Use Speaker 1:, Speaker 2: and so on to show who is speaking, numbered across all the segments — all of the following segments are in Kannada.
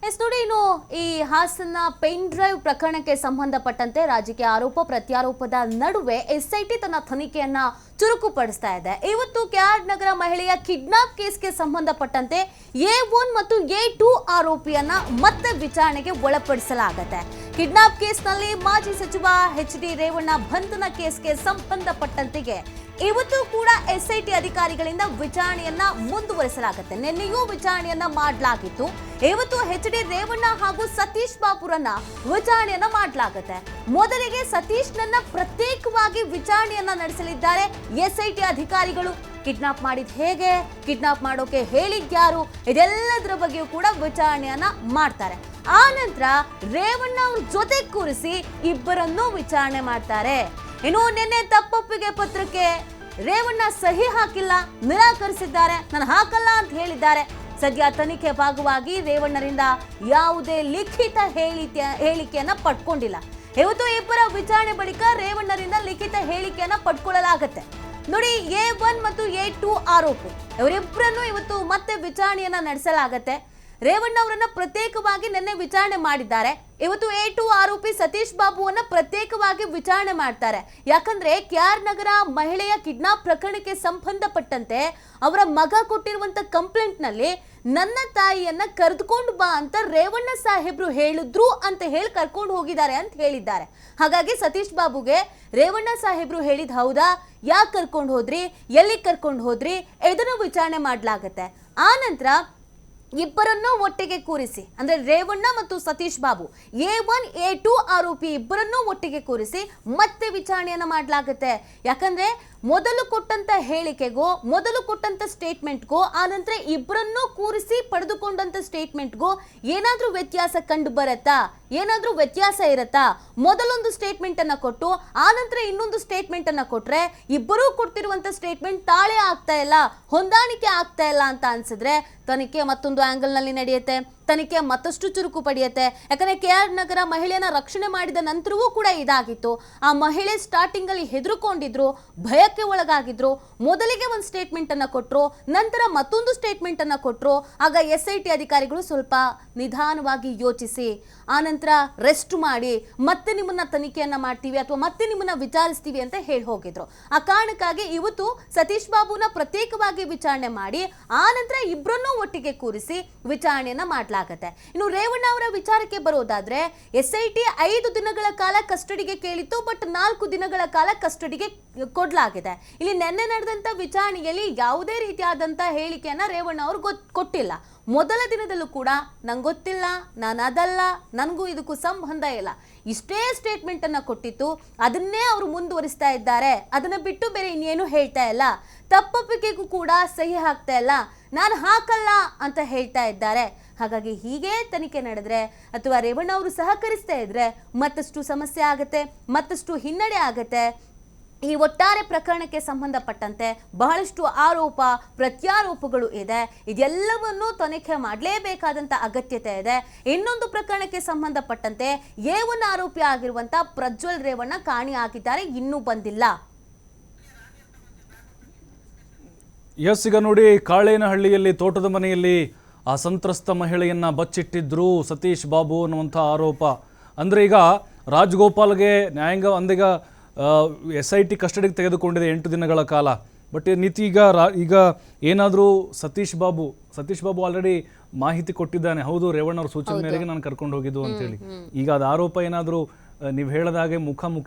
Speaker 1: ನೋಡಿ ಇನ್ನು ಈ ಹಾಸನ ಪೆನ್ ಡ್ರೈವ್ ಪ್ರಕರಣಕ್ಕೆ ಸಂಬಂಧಪಟ್ಟಂತೆ ರಾಜಕೀಯ ಆರೋಪ ಪ್ರತ್ಯಾರೋಪದ ನಡುವೆ ಎಸ್ಐಟಿ ತನ್ನ ತನಿಖೆಯನ್ನ ಚುರುಕುಪಡಿಸ್ತಾ ಇದೆ. ಇವತ್ತು ಕೆಆರ್ ನಗರ ಮಹಿಳೆಯ ಕಿಡ್ನಾಪ್ ಕೇಸ್ಗೆ ಸಂಬಂಧಪಟ್ಟಂತೆ A1 ಮತ್ತು A2 ಆರೋಪಿಯನ್ನ ಮತ್ತೆ ವಿಚಾರಣೆಗೆ ಒಳಪಡಿಸಲಾಗುತ್ತೆ. ಕಿಡ್ನಾಪ್ ಕೇಸ್ನಲ್ಲಿ ಮಾಜಿ ಸಚಿವ HD ರೇವಣ್ಣ ಬಂಧನ ಕೇಸ್ಗೆ ಸಂಬಂಧಪಟ್ಟಂತೆಗೆ ಇವತ್ತು ಕೂಡ ಎಸ್ಐಟಿ ಅಧಿಕಾರಿಗಳಿಂದ ವಿಚಾರಣೆಯನ್ನ ಮುಂದುವರಿಸಲಾಗುತ್ತೆ. ನಿನ್ನೆಯೂ ವಿಚಾರಣೆಯನ್ನ ಮಾಡಲಾಗಿತ್ತು. ಇವತ್ತು HD ರೇವಣ್ಣ ಹಾಗೂ ಸತೀಶ್ ಬಾಬುರನ್ನ ವಿಚಾರಣೆಯನ್ನ ಮಾಡಲಾಗುತ್ತೆ. ಮೊದಲಿಗೆ ಸತೀಶ್ನನ್ನ ಪ್ರತ್ಯೇಕವಾಗಿ ವಿಚಾರಣೆಯನ್ನ ನಡೆಸಲಿದ್ದಾರೆ ಎಸ್ಐಟಿ ಅಧಿಕಾರಿಗಳು. ಕಿಡ್ನಾಪ್ ಮಾಡಿದ್ ಹೇಗೆ, ಕಿಡ್ನಾಪ್ ಮಾಡೋಕೆ ಹೇಳಿದ್ಯಾರು, ಇದೆಲ್ಲದರ ಬಗ್ಗೆಯೂ ಕೂಡ ವಿಚಾರಣೆಯನ್ನ ಮಾಡ್ತಾರೆ. ಆ ನಂತರ ರೇವಣ್ಣ ಅವ್ರ ಜೊತೆ ಕೂರಿಸಿ ಇಬ್ಬರನ್ನೂ ವಿಚಾರಣೆ ಮಾಡ್ತಾರೆ. ಇನ್ನು ನಿನ್ನೆ ತಪ್ಪೊಪ್ಪಿಗೆ ಪತ್ರಕ್ಕೆ ರೇವಣ್ಣ ಸಹಿ ಹಾಕಿಲ್ಲ, ನಿರಾಕರಿಸಿದ್ದಾರೆ, ನಾನು ಹಾಕಲ್ಲ ಅಂತ ಹೇಳಿದ್ದಾರೆ. ಸದ್ಯ ತನಿಖೆ ಭಾಗವಾಗಿ ರೇವಣ್ಣರಿಂದ ಯಾವುದೇ ಲಿಖಿತ ಹೇಳಿಕೆಯನ್ನ ಪಡ್ಕೊಂಡಿಲ್ಲ. ಇವತ್ತು ಇಬ್ಬರ ವಿಚಾರಣೆ ಬಳಿಕ ರೇವಣ್ಣರಿಂದ ಲಿಖಿತ ಹೇಳಿಕೆಯನ್ನ ಪಡ್ಕೊಳ್ಳಲಾಗುತ್ತೆ. ನೋಡಿ, A1 ಮತ್ತು A2 ಆರೋಪಿ ಇವರಿಬ್ಬರನ್ನು ಇವತ್ತು ಮತ್ತೆ ವಿಚಾರಣೆಯನ್ನ ನಡೆಸಲಾಗತ್ತೆ. ರೇವಣ್ಣ ಅವರನ್ನ ಪ್ರತ್ಯೇಕವಾಗಿ ನಿನ್ನೆ ವಿಚಾರಣೆ ಮಾಡಿದ್ದಾರೆ. ಇವತ್ತು A2 ಆರೋಪಿ ಸತೀಶ್ ಬಾಬುವನ್ನ ಪ್ರತ್ಯೇಕವಾಗಿ ವಿಚಾರಣೆ ಮಾಡ್ತಾರೆ. ಯಾಕಂದ್ರೆ ಕೆಆರ್ ನಗರ ಮಹಿಳೆಯ ಕಿಡ್ನಾಪ್ ಪ್ರಕರಣಕ್ಕೆ ಸಂಬಂಧಪಟ್ಟಂತೆ ಅವರ ಮಗ ಕೊಟ್ಟಿರುವಂತ ಕಂಪ್ಲೇಂಟ್ ನಲ್ಲಿ ನನ್ನ ತಾಯಿಯನ್ನ ಕರೆದುಕೊಂಡು ಬಾ ಅಂತ ರೇವಣ್ಣ ಸಾಹೇಬ್ರು ಹೇಳಿದ್ರು ಅಂತ ಹೇಳಿ ಕರ್ಕೊಂಡು ಹೋಗಿದ್ದಾರೆ ಅಂತ ಹೇಳಿದ್ದಾರೆ. ಹಾಗಾಗಿ ಸತೀಶ್ ಬಾಬುಗೆ ರೇವಣ್ಣ ಸಾಹೇಬ್ರು ಹೇಳಿದ್ ಹೌದಾ, ಯಾಕೆ ಕರ್ಕೊಂಡು ಹೋದ್ರಿ, ಎಲ್ಲಿ ಕರ್ಕೊಂಡು ಹೋದ್ರಿ, ಇದನ್ನು ವಿಚಾರಣೆ ಮಾಡಲಾಗತ್ತೆ. ಆ ನಂತರ ಇಬ್ಬರನ್ನು ಒಟ್ಟಿಗೆ ಕೂರಿಸಿ, ಅಂದ್ರೆ ರೇವಣ್ಣ ಮತ್ತು ಸತೀಶ್ ಬಾಬು A1 A2 ಆರೋಪಿ ಇಬ್ಬರನ್ನು ಒಟ್ಟಿಗೆ ಕೂರಿಸಿ ಮತ್ತೆ ವಿಚಾರಣೆಯನ್ನ ಮಾಡಲಾಗುತ್ತೆ. ಯಾಕಂದ್ರೆ ಮೊದಲು ಕೊಟ್ಟಂತ ಹೇಳಿಕೆಗೋ, ಮೊದಲು ಕೊಟ್ಟಂತ ಸ್ಟೇಟ್ಮೆಂಟ್ಗೋ, ಆ ನಂತರ ಇಬ್ಬರನ್ನು ಕೂರಿಸಿ ಪಡೆದುಕೊಂಡಂತ ಸ್ಟೇಟ್ಮೆಂಟ್ಗೋ ಏನಾದ್ರೂ ವ್ಯತ್ಯಾಸ ಕಂಡು ಬರತ್ತಾ, ಏನಾದ್ರೂ ವ್ಯತ್ಯಾಸ ಇರತ್ತಾ? ಮೊದಲೊಂದು ಸ್ಟೇಟ್ಮೆಂಟ್ ಅನ್ನ ಕೊಟ್ಟು ಆ ನಂತರ ಇನ್ನೊಂದು ಸ್ಟೇಟ್ಮೆಂಟ್ ಅನ್ನ ಕೊಟ್ರೆ ಇಬ್ಬರೂ ಕೊಡ್ತಿರುವಂತ ಸ್ಟೇಟ್ಮೆಂಟ್ ತಾಳೆ ಆಗ್ತಾ ಇಲ್ಲ, ಹೊಂದಾಣಿಕೆ ಆಗ್ತಾ ಇಲ್ಲ ಅಂತ ಅನ್ಸಿದ್ರೆ ತನಿಖೆ ಮತ್ತೊಂದು ಆಂಗಲ್ ನಲ್ಲಿ ನಡೆಯುತ್ತೆ. ತನಿಖೆ ಮತ್ತಷ್ಟು ಚುರುಕು ಪಡೆಯುತ್ತೆ. ಯಾಕಂದ್ರೆ ಕೆಆರ್ ನಗರ ಮಹಿಳೆಯನ್ನ ರಕ್ಷಣೆ ಮಾಡಿದ ನಂತರವೂ ಕೂಡ ಇದಾಗಿತ್ತು. ಆ ಮಹಿಳೆ ಸ್ಟಾರ್ಟಿಂಗ್ ಅಲ್ಲಿ ಹೆದರ್ಕೊಂಡಿದ್ರು, ಭಯಕ್ಕೆ ಒಳಗಾಗಿದ್ರು. ಮೊದಲಿಗೆ ಒಂದು ಸ್ಟೇಟ್ಮೆಂಟ್ ಅನ್ನ ಕೊಟ್ರು, ನಂತರ ಮತ್ತೊಂದು ಸ್ಟೇಟ್ಮೆಂಟ್ ಅನ್ನ ಕೊಟ್ರು. ಆಗ SIT ಅಧಿಕಾರಿಗಳು ಸ್ವಲ್ಪ ನಿಧಾನವಾಗಿ ಯೋಚಿಸಿ ಆ ನಂತರ ರೆಸ್ಟ್ ಮಾಡಿ ಮತ್ತೆ ನಿಮ್ಮನ್ನ ತನಿಖೆಯನ್ನ ಮಾಡ್ತೀವಿ ಅಥವಾ ಮತ್ತೆ ನಿಮ್ಮನ್ನ ವಿಚಾರಿಸ್ತೀವಿ ಅಂತ ಹೇಳಿ ಹೋಗಿದ್ರು. ಆ ಕಾರಣಕ್ಕಾಗಿ ಇವತ್ತು ಸತೀಶ್ ಬಾಬುನ ಪ್ರತ್ಯೇಕವಾಗಿ ವಿಚಾರಣೆ ಮಾಡಿ ಆ ನಂತರ ಇಬ್ಬರನ್ನೂ ಒಟ್ಟಿಗೆ ಕೂರಿಸಿ ವಿಚಾರಣೆಯನ್ನ ಮಾಡಲಾಗುತ್ತೆ. ಇನ್ನು ರೇವಣ್ಣ ಅವರ ವಿಚಾರಕ್ಕೆ ಬರೋದಾದ್ರೆ SIT 5 ದಿನಗಳ ಕಾಲ ಕಸ್ಟಡಿಗೆ ಕೇಳಿತ್ತು, ಬಟ್ 4 ದಿನಗಳ ಕಾಲ ಕಸ್ಟಡಿಗೆ ಕೊಡಲಾಗಿದೆ. ಇಲ್ಲಿ ನಿನ್ನೆ ನಡೆದಂತ ವಿಚಾರಣೆಯಲ್ಲಿ ಯಾವುದೇ ರೀತಿಯಾದಂತ ಹೇಳಿಕೆಯನ್ನ ರೇವಣ್ಣ ಅವರು ಕೊಟ್ಟಿಲ್ಲ. ಮೊದಲ ದಿನದಲ್ಲೂ ಕೂಡ ನಂಗೆ ಗೊತ್ತಿಲ್ಲ, ನಾನು ಅದಲ್ಲ, ನನಗೂ ಇದಕ್ಕೂ ಸಂಬಂಧ ಇಲ್ಲ, ಇಷ್ಟೇ ಸ್ಟೇಟ್ಮೆಂಟ್ ಅನ್ನ ಕೊಟ್ಟಿತ್ತು. ಅದನ್ನೇ ಅವರು ಮುಂದುವರಿಸ್ತಾ ಇದ್ದಾರೆ. ಅದನ್ನ ಬಿಟ್ಟು ಬೇರೆ ಇನ್ನೇನು ಹೇಳ್ತಾ ಇಲ್ಲ. ತಪ್ಪೊಪ್ಪಿಗೆಗೂ ಕೂಡ ಸಹಿ ಹಾಕ್ತಾ ಇಲ್ಲ, ನಾನು ಹಾಕಲ್ಲ ಅಂತ ಹೇಳ್ತಾ ಇದ್ದಾರೆ. ಹಾಗಾಗಿ ಹೀಗೆ ತನಿಖೆ ನಡೆದ್ರೆ ಅಥವಾ ರೇವಣ್ಣ ಅವರು ಸಹಕರಿಸ್ತಾ ಇದ್ರೆ ಮತ್ತಷ್ಟು ಸಮಸ್ಯೆ ಆಗತ್ತೆ, ಮತ್ತಷ್ಟು ಹಿನ್ನಡೆ ಆಗತ್ತೆ. ಈ ಒಟ್ಟಾರೆ ಪ್ರಕರಣಕ್ಕೆ ಸಂಬಂಧಪಟ್ಟಂತೆ ಬಹಳಷ್ಟು ಆರೋಪ ಪ್ರತ್ಯಾರೋಪಗಳು ಇದೆ. ಇದೆಲ್ಲವನ್ನೂ ತನಿಖೆ ಮಾಡಲೇಬೇಕಾದಂತ ಅಗತ್ಯತೆ ಇದೆ. ಇನ್ನೊಂದು ಪ್ರಕರಣಕ್ಕೆ ಸಂಬಂಧಪಟ್ಟಂತೆ A1 ಆರೋಪಿ ಆಗಿರುವಂತ ಪ್ರಜ್ವಲ್ ರೇವಣ್ಣ ಕಾಣೆಯಾಗಿದ್ದಾರೆ, ಇನ್ನೂ ಬಂದಿಲ್ಲ.
Speaker 2: ಈಗ ನೋಡಿ, ಕಾಳೇನಹಳ್ಳಿಯಲ್ಲಿ ತೋಟದ ಮನೆಯಲ್ಲಿ ಆ ಸಂತ್ರಸ್ತ ಮಹಿಳೆಯನ್ನ ಬಚ್ಚಿಟ್ಟಿದ್ರು ಸತೀಶ್ ಬಾಬು ಅನ್ನುವಂಥ ಆರೋಪ. ಅಂದರೆ ಈಗ ರಾಜಗೋಪಾಲ್ಗೆ ನ್ಯಾಯಾಂಗ ಅಂದೀಗ SIT ಕಸ್ಟಡಿಗೆ ತೆಗೆದುಕೊಂಡಿದೆ 8 ದಿನಗಳ ಕಾಲ. ಬಟ್ ನೀತಿ ಈಗ ಏನಾದರೂ ಸತೀಶ್ ಬಾಬು ಆಲ್ರೆಡಿ ಮಾಹಿತಿ ಕೊಟ್ಟಿದ್ದಾನೆ, ಹೌದು ರೇವಣ್ಣ ಅವ್ರ ಸೂಚನೆ ಮೇರೆಗೆ ನಾನು ಕರ್ಕೊಂಡು ಹೋಗಿದ್ದು ಅಂತೇಳಿ. ಈಗ ಅದು ಆರೋಪ ಏನಾದರೂ ನೀವು ಹೇಳದಾಗೆ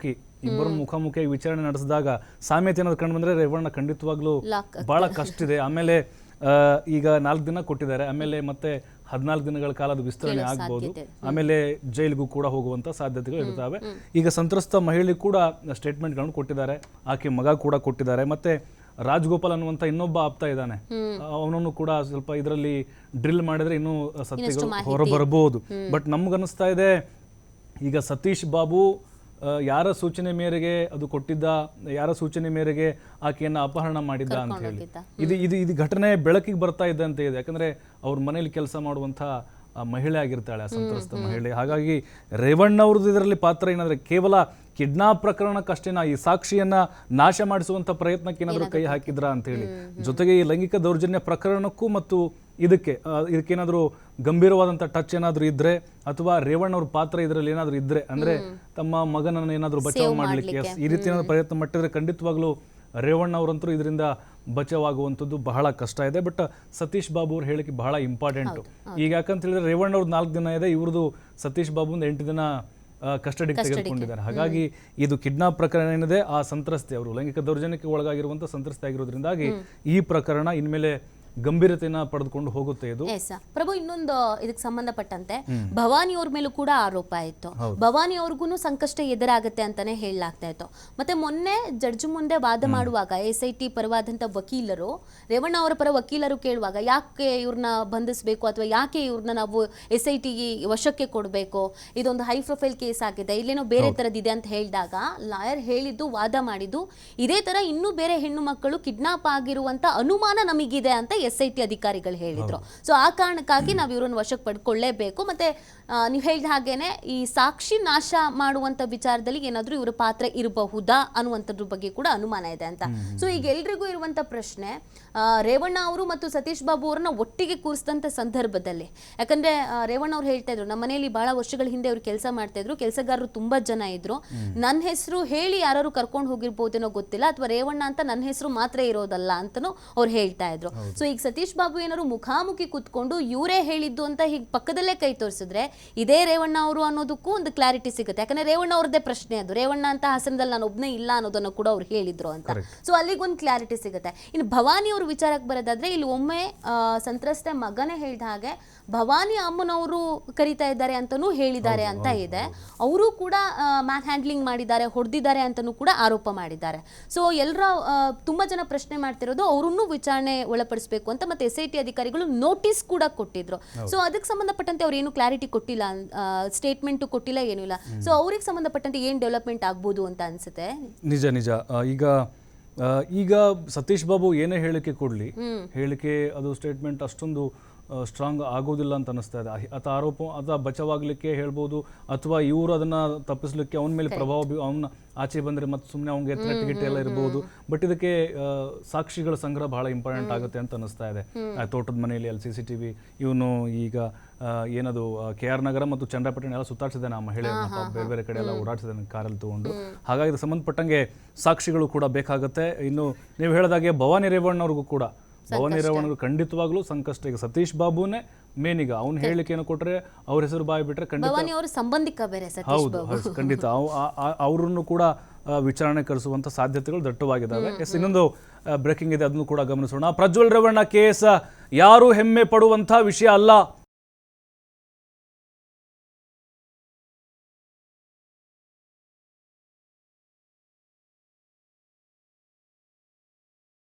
Speaker 2: ಇಬ್ಬರು ಮುಖಾಮುಖಿಯಾಗಿ ವಿಚಾರಣೆ ನಡೆಸಿದಾಗ ಸಾಮ್ಯತೆ ಏನಾದ್ರು ಕಂಡು ಬಂದ್ರೆ ರೇವಣ್ಣ ಖಂಡಿತವಾಗ್ಲೂ ಬಹಳ ಕಷ್ಟ ಇದೆ. ಆಮೇಲೆ ಈಗ 4 ದಿನ ಕೊಟ್ಟಿದ್ದಾರೆ, ಆಮೇಲೆ ಮತ್ತೆ 14 ದಿನಗಳ ಕಾಲ ಅದು ವಿಸ್ತರಣೆ ಆಗ್ಬಹುದು. ಆಮೇಲೆ ಜೈಲಿಗೂ ಕೂಡ ಹೋಗುವಂತ ಸಾಧ್ಯತೆಗಳು ಇರ್ತವೆ. ಈಗ ಸಂತ್ರಸ್ತ ಮಹಿಳೆ ಕೂಡ ಸ್ಟೇಟ್ಮೆಂಟ್ಗಳನ್ನು ಕೊಟ್ಟಿದ್ದಾರೆ, ಆಕೆ ಮಗ ಕೂಡ ಕೊಟ್ಟಿದ್ದಾರೆ. ಮತ್ತೆ ರಾಜಗೋಪಾಲ್ ಅನ್ನುವಂತ ಇನ್ನೊಬ್ಬ ಆಪ್ತ ಇದ್ದಾನೆ, ಅವನನ್ನು ಕೂಡ ಸ್ವಲ್ಪ ಇದರಲ್ಲಿ ಡ್ರಿಲ್ ಮಾಡಿದ್ರೆ ಇನ್ನೂ ಸತ್ಯಗಳು ಹೊರಬರಬಹುದು. ಬಟ್ ನಮ್ಗನ್ನಿಸ್ತಾ ಇದೆ ಈಗ ಸತೀಶ್ ಬಾಬು ಯಾರ ಸೂಚನೆ ಮೇರೆಗೆ ಅದು ಕೊಟ್ಟಿದ್ದ, ಯಾರ ಸೂಚನೆ ಮೇರೆಗೆ ಆಕೆಯನ್ನ ಅಪಹರಣ ಮಾಡಿದ್ದ ಅಂತ ಹೇಳಿ ಇದು ಘಟನೆ ಬೆಳಕಿಗೆ ಬರ್ತಾ ಇದ್ದಂತೆ ಇದೆ. ಯಾಕಂದ್ರೆ ಅವ್ರ ಮನೇಲಿ ಕೆಲಸ ಮಾಡುವಂತ ಮಹಿಳೆ ಆಗಿರ್ತಾಳೆ, ಅಸಂತ್ರಸ್ತ ಮಹಿಳೆ. ಹಾಗಾಗಿ ರೇವಣ್ಣ ಅವ್ರದ್ದು ಇದರಲ್ಲಿ ಪಾತ್ರ ಏನಂದ್ರೆ ಕೇವಲ ಕಿಡ್ನಾಪ್ ಪ್ರಕರಣಕ್ಕಷ್ಟೇನಾ, ಈ ಸಾಕ್ಷಿಯನ್ನ ನಾಶ ಮಾಡಿಸುವಂತ ಪ್ರಯತ್ನಕ್ಕೆ ಏನಾದರೂ ಕೈ ಹಾಕಿದ್ರಾ ಅಂತ ಹೇಳಿ, ಜೊತೆಗೆ ಈ ಲೈಂಗಿಕ ದೌರ್ಜನ್ಯ ಪ್ರಕರಣಕ್ಕೂ ಮತ್ತು ಇದಕ್ಕೇನಾದರೂ ಗಂಭೀರವಾದಂಥ ಟಚ್ ಏನಾದರೂ ಇದ್ರೆ, ಅಥವಾ ರೇವಣ್ಣ ಅವ್ರ ಪಾತ್ರ ಇದರಲ್ಲಿ ಏನಾದರೂ ಇದ್ರೆ, ಅಂದ್ರೆ ತಮ್ಮ ಮಗನನ್ನು ಏನಾದರೂ ಬಚಾವ್ ಮಾಡಲಿಕ್ಕೆ ಈ ರೀತಿ ಏನಾದರೂ ಪ್ರಯತ್ನ ಮಾಡಿದ್ರೆ ಖಂಡಿತವಾಗ್ಲೂ ರೇವಣ್ಣ ಅವರಂತರೂ ಇದರಿಂದ ಬಚಾವಾಗುವಂಥದ್ದು ಬಹಳ ಕಷ್ಟ ಇದೆ. ಬಟ್ ಸತೀಶ್ ಬಾಬು ಅವ್ರು ಹೇಳಿಕೆ ಬಹಳ ಇಂಪಾರ್ಟೆಂಟು. ಈಗ ಯಾಕಂತ ಹೇಳಿದ್ರೆ ರೇವಣ್ಣ ಅವ್ರದ್ದು 4 ದಿನ ಇದೆ, ಇವ್ರದ್ದು ಸತೀಶ್ ಬಾಬು 8 ದಿನ ಕಸ್ಟಡಿಗೆ ತೆಗೆದುಕೊಂಡಿದ್ದಾರೆ. ಹಾಗಾಗಿ ಇದು ಕಿಡ್ನಾಪ್ ಪ್ರಕರಣ ಏನಿದೆ, ಆ ಸಂತ್ರಸ್ತೆ ಅವರು ಲೈಂಗಿಕ ದೌರ್ಜನ್ಯಕ್ಕೆ ಒಳಗಾಗಿರುವಂಥ ಸಂತ್ರಸ್ತೆ ಆಗಿರೋದ್ರಿಂದಾಗಿ ಈ ಪ್ರಕರಣ ಇನ್ಮೇಲೆ ಗಂಭೀರತೆಯನ್ನ ಪಡೆದುಕೊಂಡು ಹೋಗುತ್ತೆ ಇದು.
Speaker 1: ಪ್ರಭು, ಇನ್ನೊಂದು ಇದಕ್ಕೆ ಸಂಬಂಧಪಟ್ಟಂತೆ ಭವಾನಿ ಅವ್ರ ಮೇಲೂ ಕೂಡ ಆರೋಪ ಇತ್ತು. ಭವಾನಿ ಅವ್ರಿಗೂ ಸಂಕಷ್ಟ ಎದುರಾಗುತ್ತೆ ಅಂತಾನೆ ಹೇಳಲಾಗ್ತಾ ಇತ್ತು. ಮತ್ತೆ ಮೊನ್ನೆ ಜಡ್ಜ್ ಮುಂದೆ ವಾದ ಮಾಡುವಾಗ SIT ಪರವಾದಂತ ವಕೀಲರು, ರೇವಣ್ಣ ಅವರ ಪರ ವಕೀಲರು ಕೇಳುವಾಗ ಯಾಕೆ ಇವ್ರನ್ನ ಬಂಧಿಸಬೇಕು ಅಥವಾ ಯಾಕೆ ಇವ್ರನ್ನ ನಾವು SIT ವಶಕ್ಕೆ ಕೊಡಬೇಕು, ಇದೊಂದು ಹೈ ಪ್ರೊಫೈಲ್ ಕೇಸ್ ಆಗಿದೆ, ಇಲ್ಲೇನೋ ಬೇರೆ ತರದಿದೆ ಅಂತ ಹೇಳಿದಾಗ ಲಾಯರ್ ಹೇಳಿದ್ದು, ವಾದ ಮಾಡಿದ್ದು, ಇದೇ ತರ ಇನ್ನೂ ಬೇರೆ ಹೆಣ್ಣು ಮಕ್ಕಳು ಕಿಡ್ನಾಪ್ ಆಗಿರುವಂತ ಅನುಮಾನ ನಮಗಿದೆ ಅಂತ SIT ಅಧಿಕಾರಿಗಳು ಹೇಳಿದ್ರು. ಸೊ ಆ ಕಾರಣಕ್ಕಾಗಿ ನಾವು ಇವ್ರನ್ನ ವಶಕ್ಕೆ ಪಡ್ಕೊಳ್ಳೇಬೇಕು. ಮತ್ತೆ ನೀವು ಹೇಳಿದ ಹಾಗೇನೆ ಈ ಸಾಕ್ಷಿ ನಾಶ ಮಾಡುವಂತ ವಿಚಾರದಲ್ಲಿ ಏನಾದ್ರೂ ಇವರ ಪಾತ್ರ ಇರಬಹುದಾ ಅನ್ನುವಂಥದ್ರ ಬಗ್ಗೆ ಕೂಡ ಅನುಮಾನ ಇದೆ ಅಂತ. ಸೊ ಈಗ ಎಲ್ರಿಗೂ ಇರುವಂತ ಪ್ರಶ್ನೆ, ರೇವಣ್ಣ ಅವರು ಮತ್ತು ಸತೀಶ್ ಬಾಬು ಅವರನ್ನ ಒಟ್ಟಿಗೆ ಕೂರಿಸಿದಂತ ಸಂದರ್ಭದಲ್ಲಿ, ಯಾಕಂದ್ರೆ ರೇವಣ್ಣ ಅವ್ರು ಹೇಳ್ತಾ ಇದ್ರು, ನಮ್ಮ ಮನೆಯಲ್ಲಿ ಬಹಳ ವರ್ಷಗಳ ಹಿಂದೆ ಅವ್ರು ಕೆಲಸ ಮಾಡ್ತಾ ಇದ್ರು, ಕೆಲಸಗಾರರು ತುಂಬಾ ಜನ ಇದ್ರು, ನನ್ನ ಹೆಸರು ಹೇಳಿ ಯಾರು ಕರ್ಕೊಂಡು ಹೋಗಿರ್ಬೋದೇನೋ ಗೊತ್ತಿಲ್ಲ, ಅಥವಾ ರೇವಣ್ಣ ಅಂತ ನನ್ನ ಹೆಸರು ಮಾತ್ರ ಇರೋದಲ್ಲ ಅಂತನೂ ಅವ್ರು ಹೇಳ್ತಾ ಇದ್ರು. ಸೊ ಈಗ ಸತೀಶ್ ಬಾಬು ಏನಾದ್ರು ಮುಖಾಮುಖಿ ಕೂತ್ಕೊಂಡು ಇವರೇ ಹೇಳಿದ್ದು ಅಂತ ಹೀಗೆ ಪಕ್ಕದಲ್ಲೇ ಕೈ ತೋರಿಸಿದ್ರೆ ಇದೇ ರೇವಣ್ಣ ಅವರು ಅನ್ನೋದಕ್ಕೂ ಒಂದು ಕ್ಲಾರಿಟಿ ಸಿಗುತ್ತೆ. ಯಾಕಂದ್ರೆ ರೇವಣ್ಣ ಅವ್ರದ್ದೇ ಪ್ರಶ್ನೆ ಅದು, ರೇವಣ್ಣ ಅಂತ ಹಾಸನದಲ್ಲಿ ನಾನು ಒಬ್ಬನೇ ಇಲ್ಲ ಅನ್ನೋದನ್ನು ಕೂಡ ಅವ್ರು ಹೇಳಿದ್ರು ಅಂತ. ಸೊ ಅಲ್ಲಿಗೊಂದು ಕ್ಲಾರಿಟಿ ಸಿಗುತ್ತೆ. ಇನ್ನು ಭವಾನಿ ಅವ್ರ ವಿಚಾರಕ್ಕೆ ಬರೋದಾದ್ರೆ, ಇಲ್ಲಿ ಒಮ್ಮೆ ಸಂತ್ರಸ್ತೆ ಮಗನೇ ಹೇಳಿದ ಹಾಗೆ ಭವಾನಿ ಅಮ್ಮನವರು ಕರೀತಾ ಇದ್ದಾರೆ ಅಂತಾನೂ ಹೇಳಿದ್ದಾರೆ ಅಂತ ಇದೆ. ಅವರು ಕೂಡ ಮ್ಯಾನ್ ಹ್ಯಾಂಡ್ಲಿಂಗ್ ಮಾಡಿದ್ದಾರೆ, ಹೊಡೆದಿದ್ದಾರೆ ಅಂತಾನೂ ಕೂಡ ಆರೋಪ ಮಾಡಿದ್ದಾರೆ. ಸೊ ಎಲ್ಲರ ತುಂಬಾ ಜನ ಪ್ರಶ್ನೆ ಮಾಡ್ತಿರೋದು ಅವ್ರನ್ನೂ ವಿಚಾರಣೆ ಒಳಪಡಿಸಬೇಕು ಅಂತ. ಮತ್ತೆ SIT ಅಧಿಕಾರಿಗಳು ನೋಟಿಸ್ ಕೂಡ ಕೊಟ್ಟಿದ್ರು. ಸೊ ಅದಕ್ಕೆ ಸಂಬಂಧಪಟ್ಟಂತೆ ಅವ್ರು ಏನು ಕ್ಲಾರಿಟಿ ಕೊಟ್ಟಿಲ್ಲ, ಸ್ಟೇಟ್ಮೆಂಟ್ ಕೊಟ್ಟಿಲ್ಲ, ಏನೂ ಇಲ್ಲ. ಸೊ ಅವ್ರಿಗೆ ಸಂಬಂಧಪಟ್ಟಂತೆ ಏನ್ ಡೆವಲಪ್ಮೆಂಟ್ ಆಗ್ಬೋದು ಅಂತ ಅನ್ಸುತ್ತೆ?
Speaker 2: ನಿಜ ಈಗ ಸತೀಶ್ ಬಾಬು ಏನೇ ಹೇಳಿಕೆ ಕೊಡ್ಲಿ, ಹೇಳಿಕೆ ಅದು ಸ್ಟೇಟ್ಮೆಂಟ್ ಅಷ್ಟೊಂದು ಸ್ಟ್ರಾಂಗ್ ಆಗೋದಿಲ್ಲ ಅಂತ ಅನಿಸ್ತಾ ಇದೆ. ಆತ ಆರೋಪ ಅದ ಬಚಾವಾಗಲಿಕ್ಕೆ ಹೇಳ್ಬೋದು, ಅಥವಾ ಇವರು ಅದನ್ನ ತಪ್ಪಿಸ್ಲಿಕ್ಕೆ ಅವನ ಮೇಲೆ ಪ್ರಭಾವ ಅವನ ಆಚೆ ಬಂದರೆ ಮತ್ತೆ ಸುಮ್ಮನೆ ಅವ್ನಿಗೆ ಥ್ರೆಟ್ ಎಲ್ಲ ಇರ್ಬೋದು. ಬಟ್ ಇದಕ್ಕೆ ಸಾಕ್ಷಿಗಳ ಸಂಗ್ರಹ ಬಹಳ ಇಂಪಾರ್ಟೆಂಟ್ ಆಗುತ್ತೆ ಅಂತ ಅನಿಸ್ತಾ ಇದೆ. ತೋಟದ ಮನೆಯಲ್ಲಿ ಅಲ್ಲಿ CCTV, ಇವನು ಈಗ ಏನದು KR ನಗರ ಮತ್ತು ಚಂದ್ರಪಟ್ಟಣ ಎಲ್ಲ ಸುತ್ತಾಡ್ಸಿದ್ದಾನೆ, ಆ ಮಹಿಳೆಯನ್ನ ಬೇರೆ ಬೇರೆ ಕಡೆ ಎಲ್ಲ ಓಡಾಡ್ಸಿದ್ದಾನೆ ಕಾರಲ್ಲಿ ತಗೊಂಡು. ಹಾಗಾಗಿ ಇದಕ್ಕೆ ಸಂಬಂಧಪಟ್ಟಂಗೆ ಸಾಕ್ಷಿಗಳು ಕೂಡ ಬೇಕಾಗುತ್ತೆ. ಇನ್ನು ನೀವು ಹೇಳಿದಾಗೆ ಭವಾನಿ ರೇವಣ್ಣವ್ರಿಗೂ ಕೂಡ, ಭವಾನಿ ರೇವಣ್ಣರು ಖಂಡಿತವಾಗ್ಲೂ ಸಂಕಷ್ಟ. ಈಗ ಸತೀಶ್ ಬಾಬುನೇ ಮೇನ್, ಈಗ ಅವ್ನು ಹೇಳಿಕೆಯನ್ನು ಕೊಟ್ರೆ ಅವ್ರ ಹೆಸರು ಬಾಯಿ ಬಿಟ್ರೆ ಖಂಡಿತ
Speaker 1: ಸಂಬಂಧಿಕ ಬೇರೆ.
Speaker 2: ಹೌದು, ಖಂಡಿತ ಅವರನ್ನು ಕೂಡ ವಿಚಾರಣೆ ಕರೆಸುವಂತ ಸಾಧ್ಯತೆಗಳು ದಟ್ಟವಾಗಿದ್ದಾವೆ. ಇನ್ನೊಂದು ಬ್ರೇಕಿಂಗ್ ಇದೆ, ಅದನ್ನು ಕೂಡ ಗಮನಿಸೋಣ. ಪ್ರಜ್ವಲ್ ರೇವಣ್ಣ ಕೇಸ್ ಯಾರು ಹೆಮ್ಮೆ ಪಡುವಂತ ವಿಷಯ ಅಲ್ಲ.